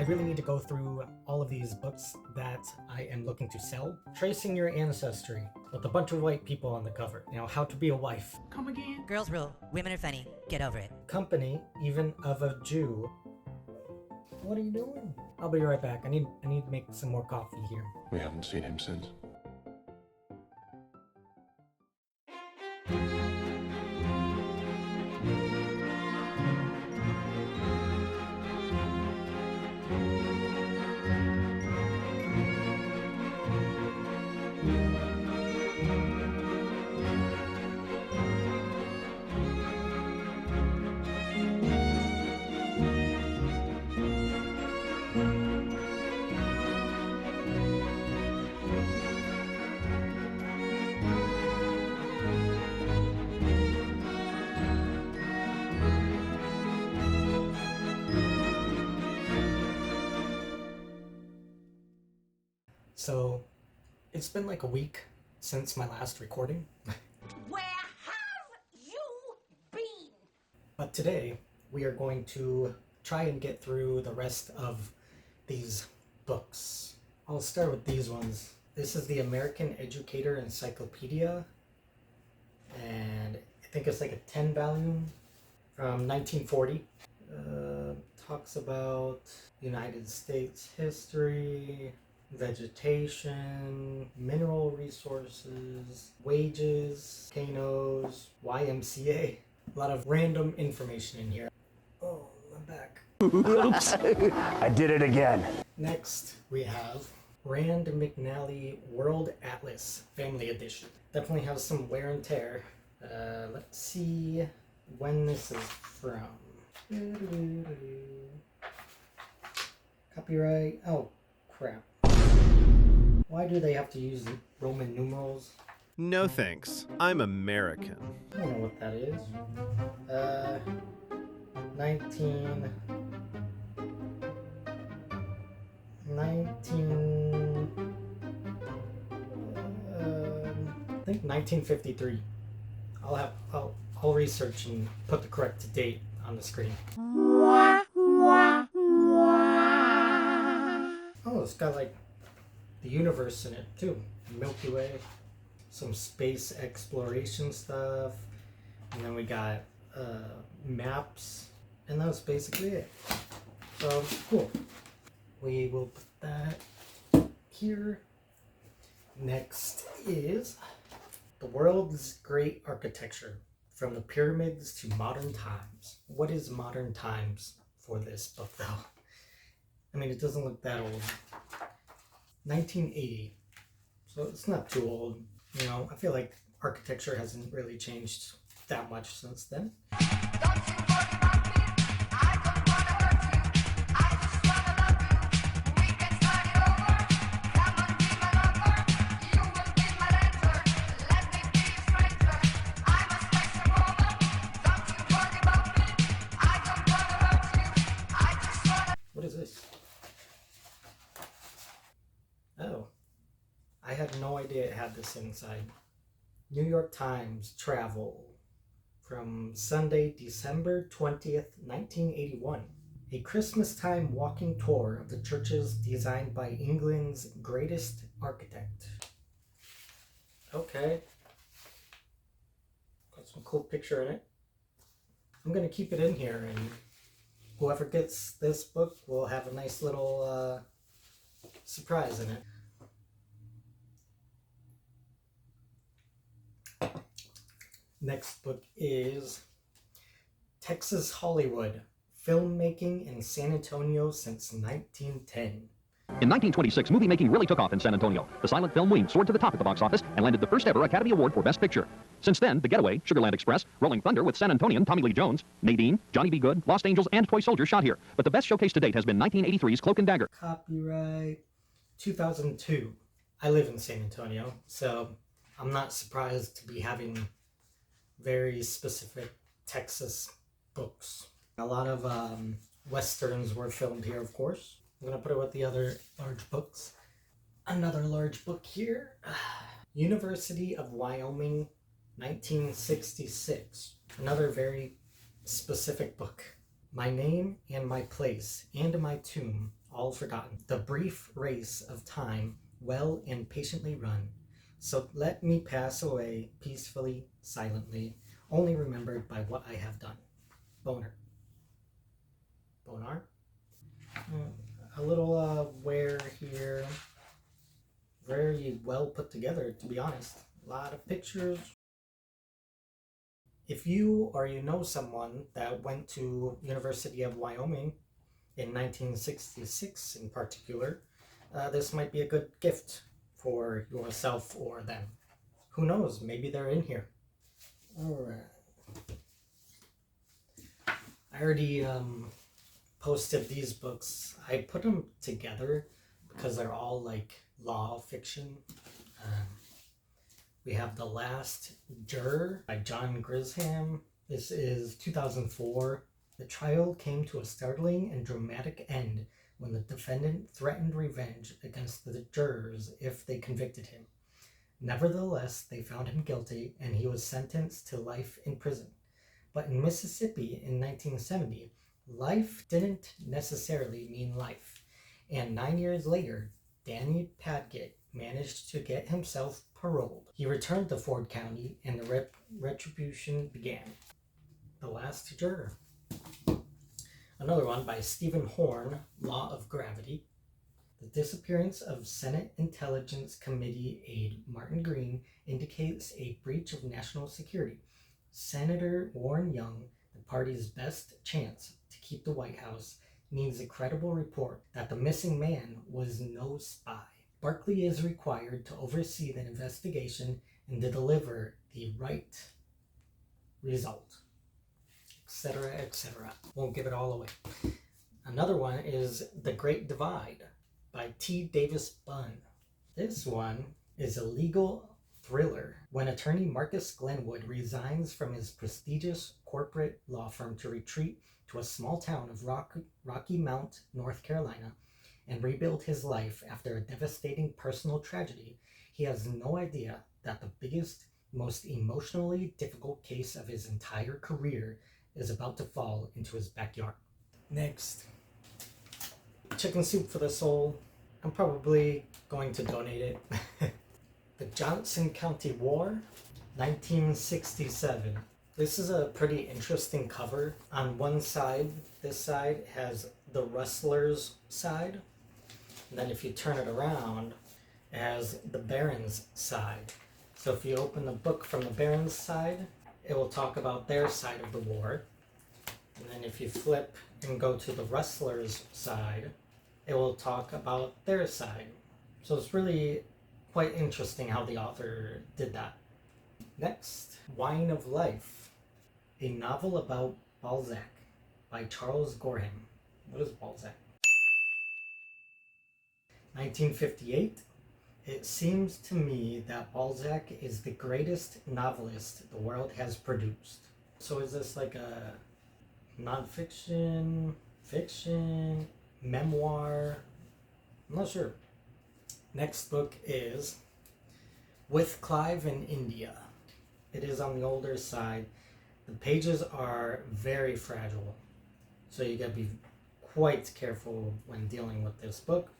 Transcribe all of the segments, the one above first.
really need to go through all of these books that I am looking to sell. Tracing Your Ancestry, with a bunch of white people on the cover. You know, How to Be a Wife. Come again? Girls rule, women are funny, get over it. Company, Even of a Jew. What are you doing? I'll be right back. I need to make some more coffee here. We haven't seen him since. So, it's been like a week since my last recording. Where have you been? But today, we are going to try and get through the rest of these books. I'll start with these ones. This is the American Educator Encyclopedia, and I think it's like a 10 volume from 1940. Talks about United States history, vegetation, mineral resources, wages, volcanoes, YMCA. A lot of random information in here. Oh, I'm back. Oops, I did it again. Next, we have Rand McNally World Atlas Family Edition. Definitely has some wear and tear. Let's see when this is from. Copyright. Oh, crap. Why do they have to use Roman numerals? No thanks. I'm American. I don't know what that is. 19... I think 1953. I'll research and put the correct date on the screen. Oh, it's got like the universe in it too. Milky Way, some space exploration stuff, and then we got maps, and that's basically it. So cool. We will put that here. Next is The World's Great Architecture, from the Pyramids to Modern Times. What is modern times for this book though? I mean, it doesn't look that old. 1980. So it's not too old. You know, I feel like architecture hasn't really changed that much since then. What is this? Oh, I had no idea it had this inside. New York Times Travel from Sunday, December 20th, 1981. A Christmas time walking tour of the churches designed by England's greatest architect. Okay. Got some cool picture in it. I'm going to keep it in here, and whoever gets this book will have a nice little surprise in it. Next book is Texas Hollywood, Filmmaking in San Antonio Since 1910. In 1926, movie making really took off in San Antonio. The silent film Wings soared to the top at the box office and landed the first ever Academy Award for Best Picture. Since then, The Getaway, Sugarland Express, Rolling Thunder with San Antonian Tommy Lee Jones, Nadine, Johnny B. Good, Lost Angels, and Toy Soldier shot here. But the best showcase to date has been 1983's Cloak and Dagger. Copyright 2002. I live in San Antonio, so I'm not surprised to be having very specific Texas books. A lot of westerns were filmed here, of course. I'm going to put it with the other large books. Another large book here. University of Wyoming, 1966. Another very specific book. My name and my place and my tomb all forgotten. The brief race of time well and patiently run. So let me pass away peacefully, silently, only remembered by what I have done. Boner. Bonar? A little wear here. Very well put together, to be honest. A lot of pictures. If you or you know someone that went to University of Wyoming in 1966 in particular, this might be a good gift for yourself or them. Who knows? Maybe they're in here. All right. I already posted these books. I put them together because they're all like law fiction. We have The Last Juror by John Grisham. This is 2004. The trial came to a startling and dramatic end when the defendant threatened revenge against the jurors if they convicted him. Nevertheless, they found him guilty and he was sentenced to life in prison. But in Mississippi in 1970, life didn't necessarily mean life. And 9 years later, Danny Padgett managed to get himself paroled. He returned to Ford County and the retribution began. The Last Juror. Another one by Stephen Horn, Law of Gravity. The disappearance of Senate Intelligence Committee aide Martin Green indicates a breach of national security. Senator Warren Young, the party's best chance to keep the White House, needs a credible report that the missing man was no spy. Barkley is required to oversee the investigation and to deliver the right result, etc., etc. Won't give it all away. Another one is The Great Divide by T. Davis Bunn. This one is a legal thriller when attorney Marcus Glenwood resigns from his prestigious corporate law firm to retreat to a small town of Rocky Mount, North Carolina, and rebuild his life after a devastating personal tragedy. He has no idea that the biggest, most emotionally difficult case of his entire career is about to fall into his backyard. Next, Chicken Soup for the Soul. I'm probably going to donate it. The Johnson County War, 1967. This is a pretty interesting cover. On one side, this side has the Rustlers side. And then if you turn it around, it has the Barons side. So if you open the book from the Barons side, it will talk about their side of the war. And then if you flip and go to the Rustlers side, it will talk about their side. So it's really quite interesting how the author did that. Next, Wine of Life, a novel about Balzac by Charles Gorham. What is Balzac? 1958. It seems to me that Balzac is the greatest novelist the world has produced. So is this like a nonfiction, fiction, memoir? I'm not sure. Next book is With Clive in India. It is on the older side. The pages are very fragile, so you gotta be quite careful when dealing with this book.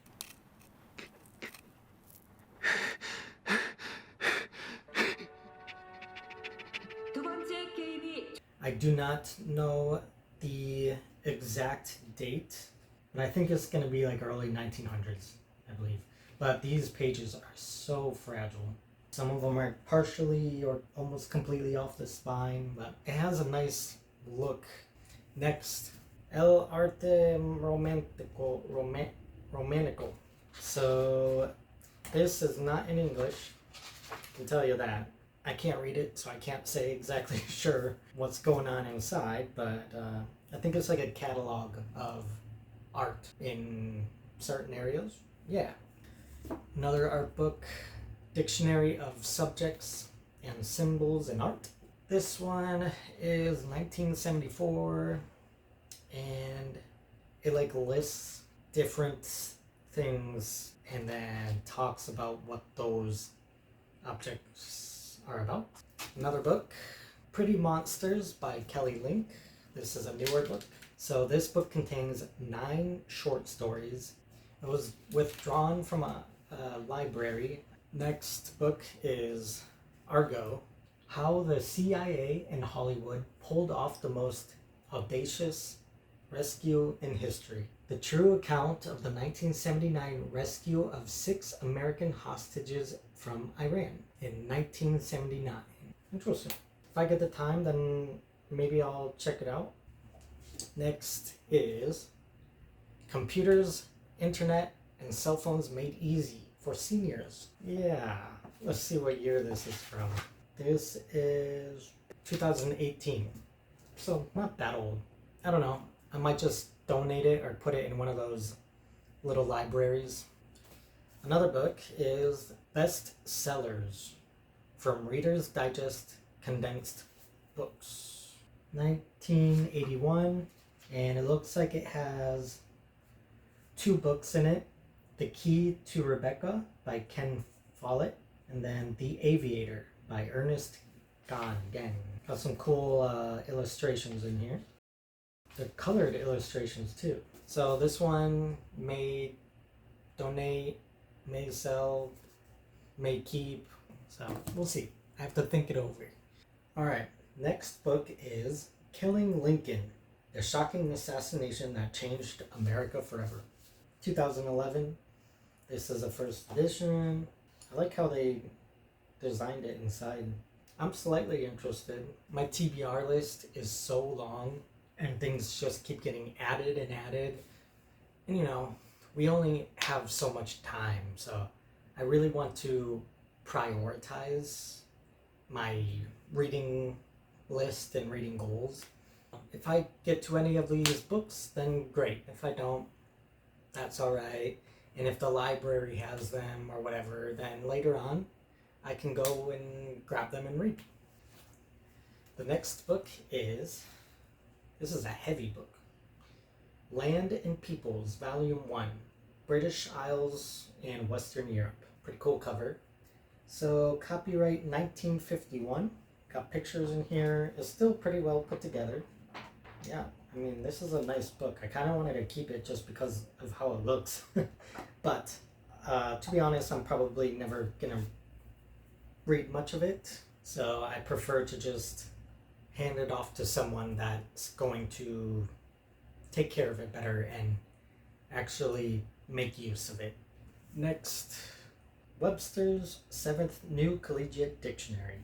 I do not know the exact date, but I think it's going to be like early 1900s, I believe. But these pages are so fragile. Some of them are partially or almost completely off the spine, but it has a nice look. Next, El Arte Romanico. So this is not in English, I can tell you that. I can't read it, so I can't say exactly sure what's going on inside, but I think it's like a catalog of art in certain areas. Yeah. Another art book, Dictionary of Subjects and Symbols in Art. This one is 1974, and it like lists different things and then talks about what those objects are about. Another book, Pretty Monsters by Kelly Link. This is a newer book. So this book contains 9 short stories It was withdrawn from a library. Next book is Argo, How the CIA and Hollywood Pulled Off the Most Audacious Rescue in History. The true account of the 1979 rescue of 6 American hostages from Iran in 1979. Interesting. If I get the time, then maybe I'll check it out. Next is Computers, Internet, and Cell Phones Made Easy for Seniors. Yeah, let's see what year this is from. This is 2018, so not that old. I don't know. I might just donate it or put it in one of those little libraries. Another book is Best Sellers from Reader's Digest Condensed Books. 1981, and it looks like it has 2 books in it. The Key to Rebecca by Ken Follett, and then The Aviator by Ernest Gang. Got some cool illustrations in here. They're colored illustrations too. So this one may donate, may sell, may keep. So we'll see. I have to think it over. Alright, next book is Killing Lincoln, the shocking assassination that changed America forever. 2011. This is a first edition. I like how they designed it inside. I'm slightly interested. My TBR list is so long and things just keep getting added and added. And you know, we only have so much time, so I really want to prioritize my reading list and reading goals. If I get to any of these books, then great. If I don't, that's alright. And if the library has them or whatever, then later on I can go and grab them and read. The next book is, this is a heavy book, Land and Peoples, Volume 1, British Isles and Western Europe. Pretty cool cover. So copyright 1951. Got pictures in here. It's still pretty well put together. Yeah, I mean, this is a nice book. I kind of wanted to keep it just because of how it looks. But to be honest, I'm probably never gonna read much of it. So I prefer to just hand it off to someone that's going to take care of it better and actually make use of it. Next, Webster's 7th New Collegiate Dictionary.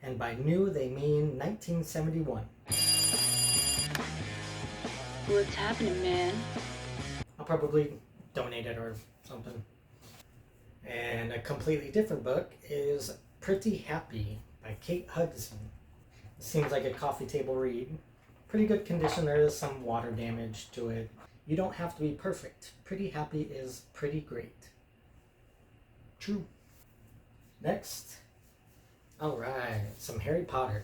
And by new, they mean 1971. What's happening, man? I'll probably donate it or something. And a completely different book is Pretty Happy by Kate Hudson. It seems like a coffee table read. Pretty good condition. There is some water damage to it. You don't have to be perfect. Pretty Happy is pretty great. True. Next. Alright, some Harry Potter.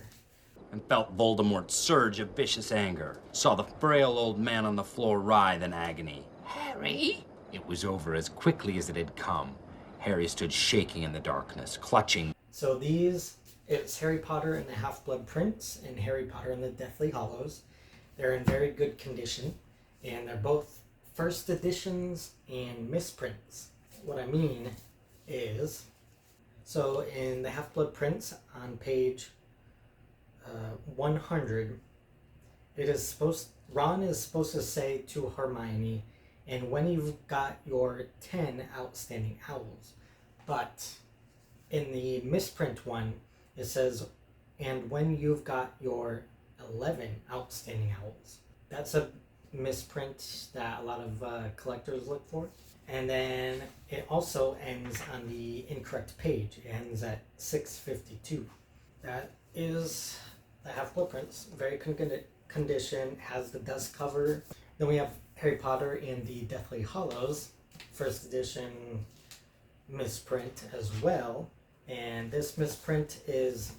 And felt Voldemort's surge of vicious anger. Saw the frail old man on the floor writhe in agony. Harry? It was over as quickly as it had come. Harry stood shaking in the darkness, clutching. So it's Harry Potter and the Half-Blood Prince and Harry Potter and the Deathly Hallows. They're in very good condition, and they're both first editions and misprints. What I mean is, so in the Half-Blood Prince on page 100, Ron is supposed to say to Hermione, and when you've got your 10 outstanding owls. But in the misprint one, it says, and when you've got your 11 outstanding owls. That's a misprint that a lot of collectors look for. And then it also ends on the incorrect page. It ends at 652. That is the Half-Blood Prince. Very good condition. Has the dust cover. Then we have Harry Potter and the Deathly Hallows. First edition misprint as well. And this misprint is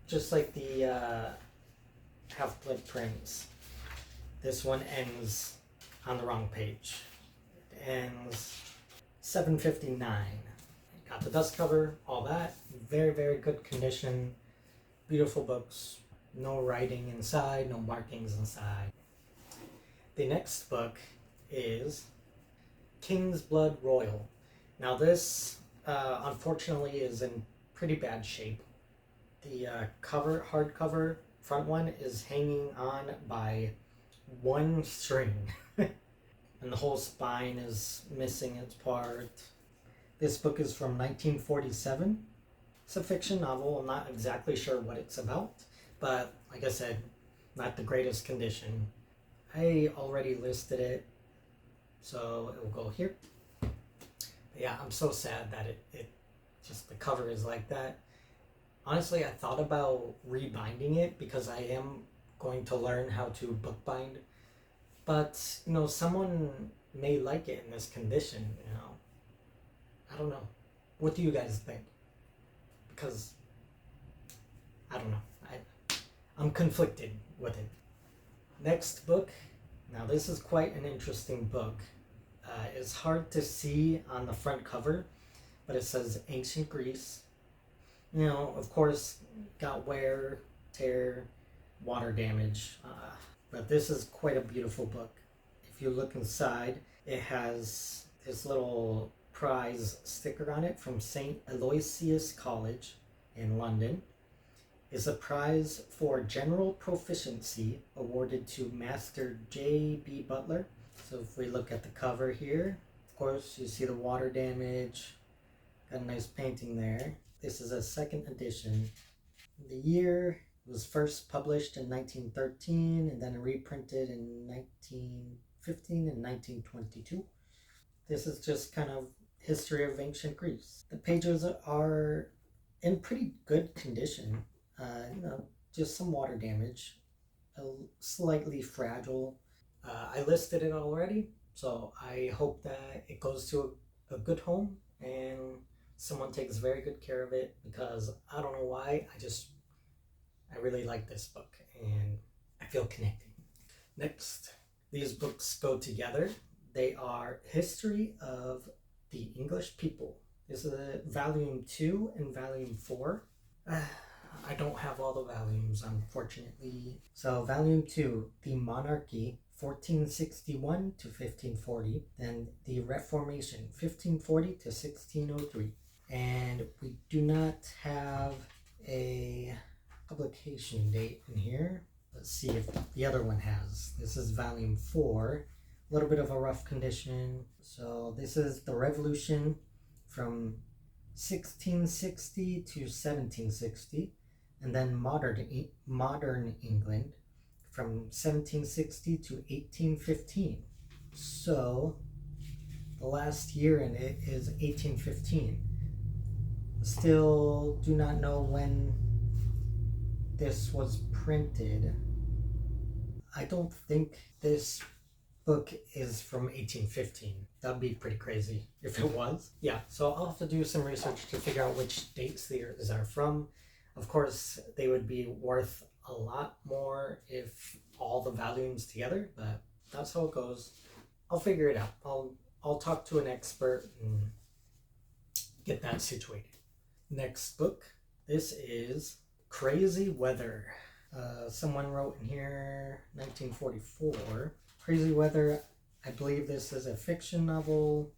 just like the Half-Blood Prince. This one ends on the wrong page. It ends 759. Got the dust cover, all that. Very, very good condition. Beautiful books. No writing inside, no markings inside. The next book is King's Blood Royal. Now this, unfortunately, is in pretty bad shape. The hardcover front one is hanging on by one string. And the whole spine is missing its part. This book is from 1947. It's a fiction novel. I'm not exactly sure what it's about, but like I said, not the greatest condition. I already listed it, so it will go here. But yeah, I'm so sad that it just, the cover is like that. Honestly, I thought about rebinding it because I am going to learn how to bookbind. But, you know, someone may like it in this condition, you know. I don't know. What do you guys think? Because, I don't know. I'm conflicted with it. Next book. Now, this is quite an interesting book. It's hard to see on the front cover, but it says Ancient Greece. You know, of course, got wear, tear, water damage. But this is quite a beautiful book. If you look inside, it has this little prize sticker on it from St. Aloysius College in London. It's a prize for general proficiency awarded to Master J.B. Butler. So if we look at the cover here, of course, you see the water damage. Got a nice painting there. This is a second edition. The year was first published in 1913 and then reprinted in 1915 and 1922. This is just kind of history of ancient Greece. The pages are in pretty good condition. You know, just some water damage, slightly fragile. I listed it already, so I hope that it goes to a good home and someone takes very good care of it, because I don't know why, I really like this book and I feel connected. Next, these books go together. They are History of the English People. This is volume 2 and volume 4. I don't have all the volumes, unfortunately. So volume 2, The Monarchy, 1461 to 1540. Then The Reformation, 1540 to 1603. And we do not have a publication date in here. Let's see if the other one has. This is volume 4. A little bit of a rough condition. So this is The Revolution from 1660 to 1760. And then modern England from 1760 to 1815. So the last year in it is 1815. Still do not know when this was printed. I don't think this book is from 1815. That'd be pretty crazy if it was. Yeah, so I'll have to do some research to figure out which dates these are from. Of course, they would be worth a lot more if all the volumes together, but that's how it goes. I'll figure it out. I'll talk to an expert and get that situated. Next book. This is Crazy Weather. Someone wrote in here 1944. Crazy Weather. I believe this is a fiction novel.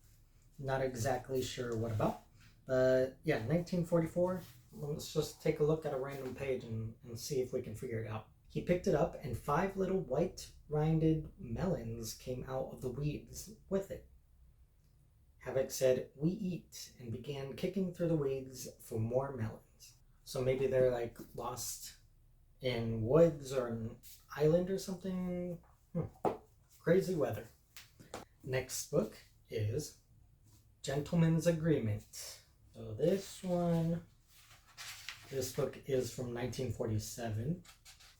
Not exactly sure what about. But yeah, 1944. Let's just take a look at a random page and see if we can figure it out. He picked it up and 5 little white-rinded melons came out of the weeds with it. Havoc said, "We eat," and began kicking through the weeds for more melons. So maybe they're like lost in woods or an island or something. Crazy Weather. Next book is Gentleman's Agreement. So this book is from 1947,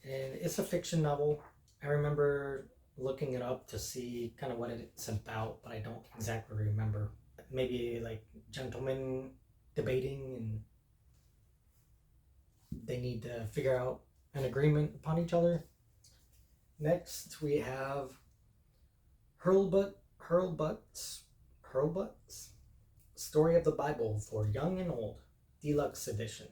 and it's a fiction novel. I remember looking it up to see kind of what it's about, but I don't exactly remember. Maybe like gentlemen debating and they need to figure out an agreement upon each other. Next we have Hurlbut's Story of the Bible for Young and Old, Deluxe Edition.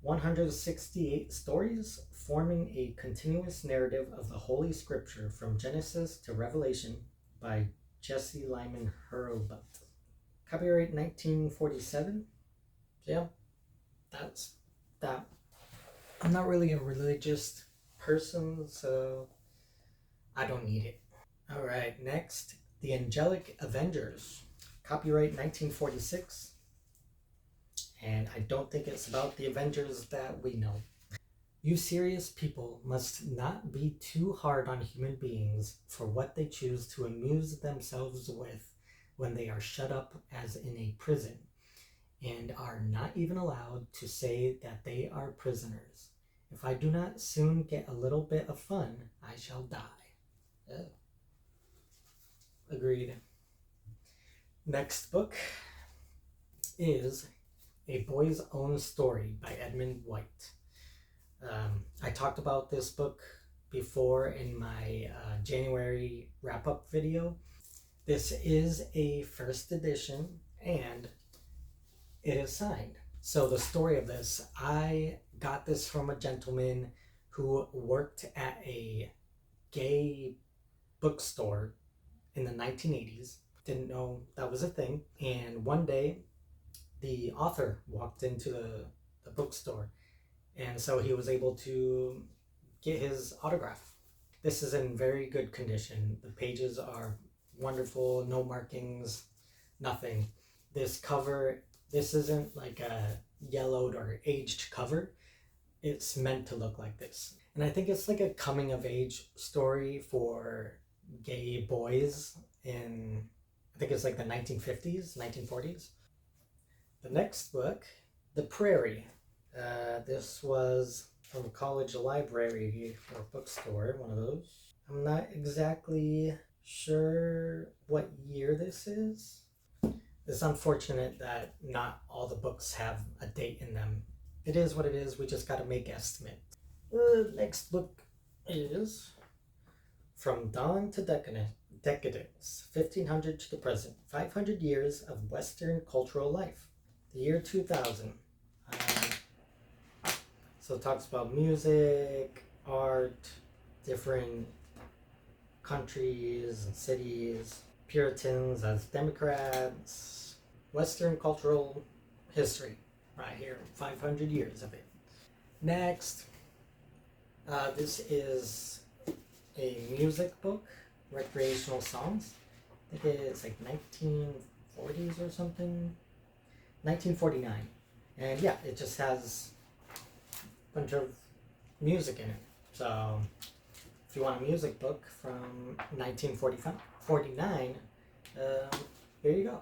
168 stories forming a continuous narrative of the Holy Scripture from Genesis to Revelation by Jesse Lyman Hurlbut. Copyright 1947. Yeah, that's that. I'm not really a religious person, so I don't need it. Alright, next, The Angelic Avengers. Copyright 1946. And I don't think it's about the Avengers that we know. You serious people must not be too hard on human beings for what they choose to amuse themselves with when they are shut up as in a prison, and are not even allowed to say that they are prisoners. If I do not soon get a little bit of fun, I shall die. Oh. Agreed. Next book is A Boy's Own Story by Edmund White. I talked about this book before in my January wrap-up video. This is a first edition and it is signed. So the story of this, I got this from a gentleman who worked at a gay bookstore in the 1980s. Didn't know that was a thing. And one day the author walked into the bookstore, and so he was able to get his autograph. This is in very good condition. The pages are wonderful, no markings, nothing. This cover, this isn't like a yellowed or aged cover. It's meant to look like this. And I think it's like a coming of age story for gay boys in, I think it's like the 1950s, 1940s. The next book, The Prairie. This was from a college library or bookstore, one of those. I'm not exactly sure what year this is. It's unfortunate that not all the books have a date in them. It is what it is, we just gotta make estimate. The next book is From Dawn to Decadence, 1500 to the present, 500 years of Western cultural life. The year 2000. So it talks about music, art, different countries and cities, Puritans as Democrats, Western cultural history, right here, 500 years of it. Next, this is a music book, recreational songs. I think it's like 1940s or something. 1949. And yeah, it just has a bunch of music in it. So if you want a music book from 1949, here you go.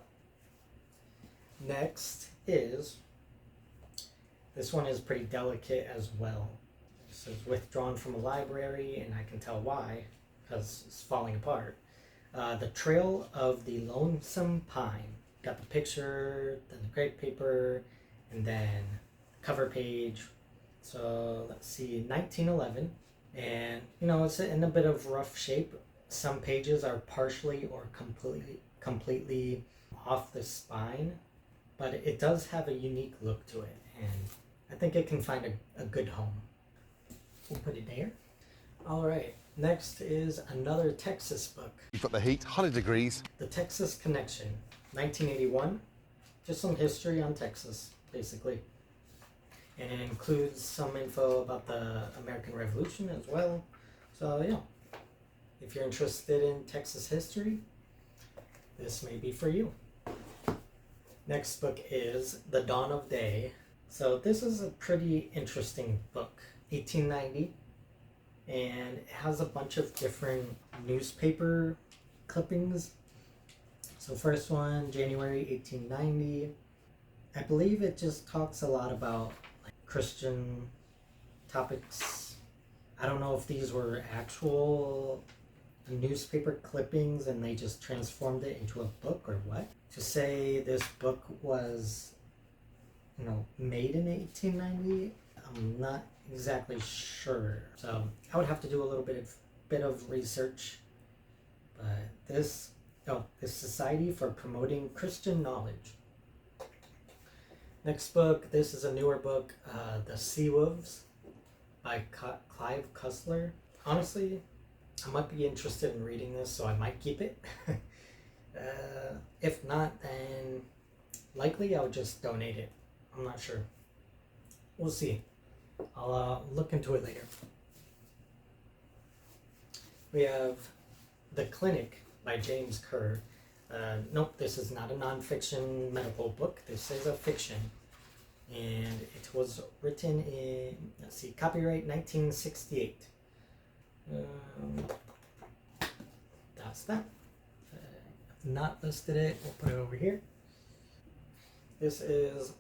Next is, this one is pretty delicate as well. This is withdrawn from a library, and I can tell why, because it's falling apart. The Trail of the Lonesome Pine. Got the picture, then the crepe paper, and then cover page. So let's see, 1911. And you know, it's in a bit of rough shape. Some pages are partially or completely off the spine, but it does have a unique look to it, and I think it can find a good home. We'll put it there. All right, next is another Texas book. You've got the heat, 100 degrees. The Texas Connection, 1981. Just some history on Texas, basically. And it includes some info about the American Revolution as well. So yeah, if you're interested in Texas history, this may be for you. Next book is The Dawn of Day. So this is a pretty interesting book. 1890, and it has a bunch of different newspaper clippings. So first one, January 1890. I believe it just talks a lot about like Christian topics. I don't know if these were actual newspaper clippings and they just transformed it into a book or what. To say this book was, you know, made in 1890, I'm not exactly sure. So I would have to do a little bit of research. But this Society for Promoting Christian Knowledge. Next book, this is a newer book, The Sea Wolves by Clive Cussler. Honestly, I might be interested in reading this, so I might keep it. If not, then likely I'll just donate it. I'm not sure. We'll see. I'll look into it later. We have The Clinic by James Kerr. Nope, this is not a nonfiction medical book. This is a fiction. And it was written in, let's see, copyright 1968. That's that. I've not listed it. We'll put it over here. This is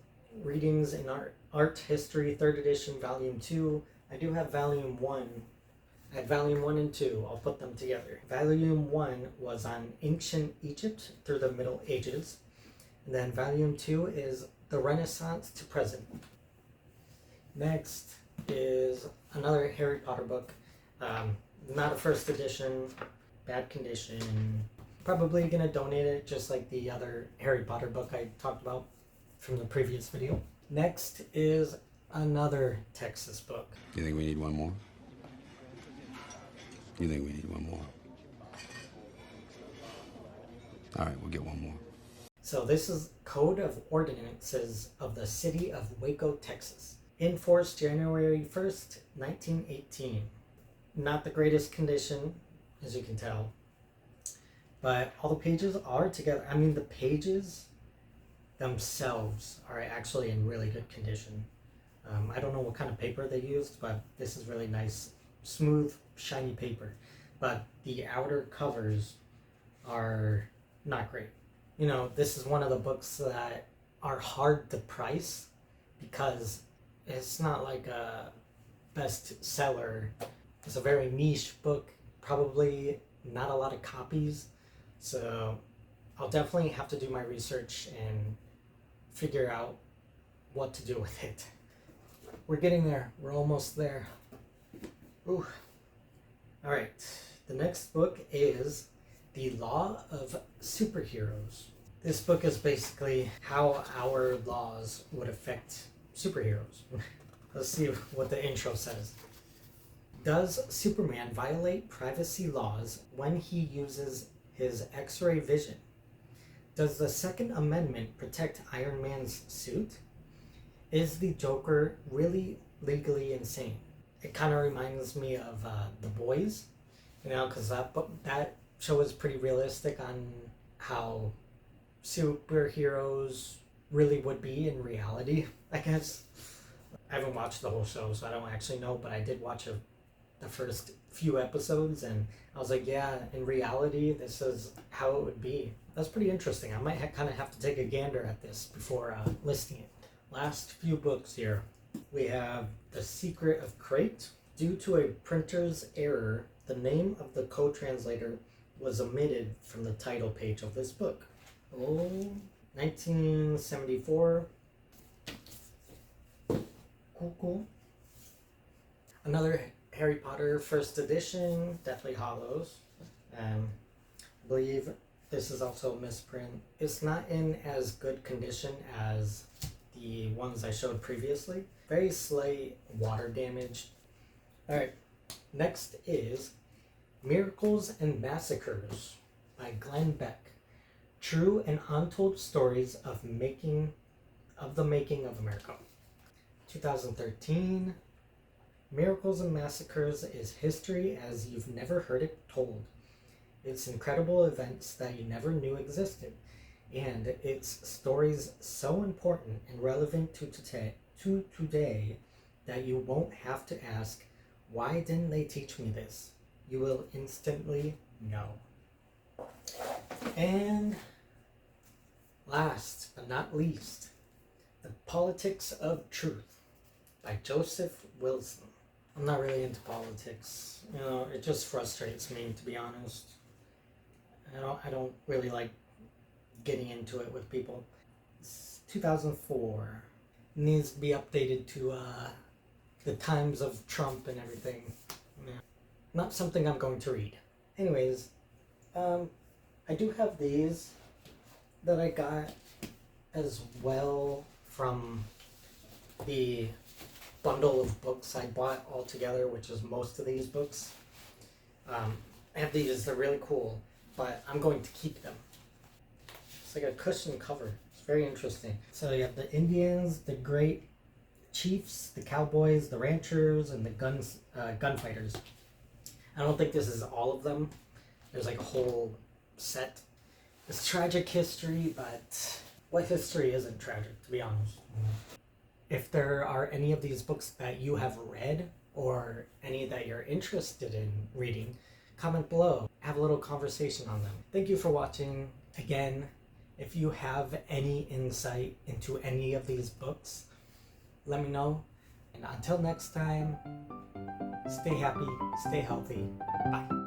Readings in Art History, 3rd edition, Volume 2. I do have Volume 1. I had Volume 1 and 2. I'll put them together. Volume 1 was on ancient Egypt through the Middle Ages. And then Volume 2 is the Renaissance to present. Next is another Harry Potter book. Not a 1st edition, bad condition. Probably gonna donate it just like the other Harry Potter book I talked about from the previous video. Next is another Texas book. You think we need one more? You think we need one more? All right, we'll get one more. So this is Code of Ordinances of the City of Waco, Texas. In force January 1st, 1918. Not the greatest condition, as you can tell. But all the pages are together. I mean, the pages themselves are actually in really good condition. I don't know what kind of paper they used, but this is really nice, smooth, shiny paper. But the outer covers are not great. You know, this is one of the books that are hard to price because it's not like a bestseller. It's a very niche book, probably not a lot of copies. So I'll definitely have to do my research and figure out what to do with it. We're getting there. We're almost there. Ooh. All right. The next book is The Law of Superheroes. This book is basically how our laws would affect superheroes. Let's see what the intro says. Does Superman violate privacy laws when he uses his X-ray vision? Does the Second Amendment protect Iron Man's suit? Is the Joker really legally insane? It kind of reminds me of The Boys, you know, because that show is pretty realistic on how superheroes really would be in reality, I guess. I haven't watched the whole show, so I don't actually know, but I did watch the first few episodes, and I was like, yeah, in reality, this is how it would be. That's pretty interesting. I might kind of have to take a gander at this before listing it. Last few books here. We have The Secret of Crate. Due to a printer's error, the name of the co-translator was omitted from the title page of this book. Oh, 1974. Cool. Another Harry Potter 1st edition, Deathly Hallows. I believe this is also a misprint. It's not in as good condition as the ones I showed previously. Very slight water damage. Alright, next is Miracles and Massacres by Glenn Beck. True and untold stories of the making of America. 2013. Miracles and Massacres is history as you've never heard it told. It's incredible events that you never knew existed, and it's stories so important and relevant to today that you won't have to ask, why didn't they teach me this? You will instantly know. And last but not least, The Politics of Truth by Joseph Wilson. I'm not really into politics. You know, it just frustrates me, to be honest. I don't really like getting into it with people. It's 2004. It needs to be updated to the times of Trump and everything. Yeah. Not something I'm going to read. Anyways, I do have these that I got as well from the bundle of books I bought all together, which is most of these books. I have these, they're really cool, but I'm going to keep them. like a cushion cover. It's very interesting. So you have the Indians, the great chiefs, the cowboys, the ranchers, and the gunfighters. I don't think this is all of them. There's like a whole set. It's tragic history, but what history isn't tragic, to be honest? If there are any of these books that you have read or any that you're interested in reading, comment below. Have a little conversation on them. Thank you for watching. Again, if you have any insight into any of these books, let me know. And until next time, stay happy, stay healthy. Bye.